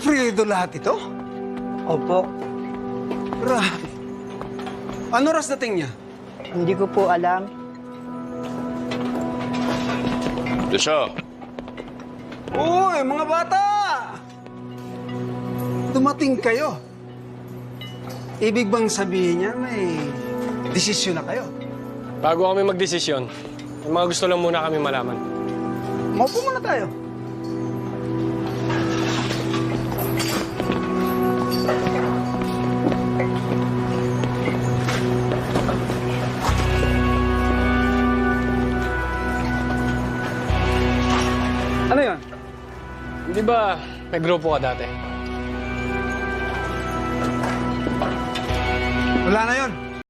Alfredo lahat ito? Opo, Grabe. Ano oras dating niya? hindi ko po alam. Desyo, Uy, mga bata! Dumating kayo. Ibig bang sabihin niya may desisyon na kayo? Bago kami magdesisyon, may mga gusto lang muna kami malaman. Maupo muna tayo. Ano yun? Hindi ba may grupo ka dati? Wala na yun.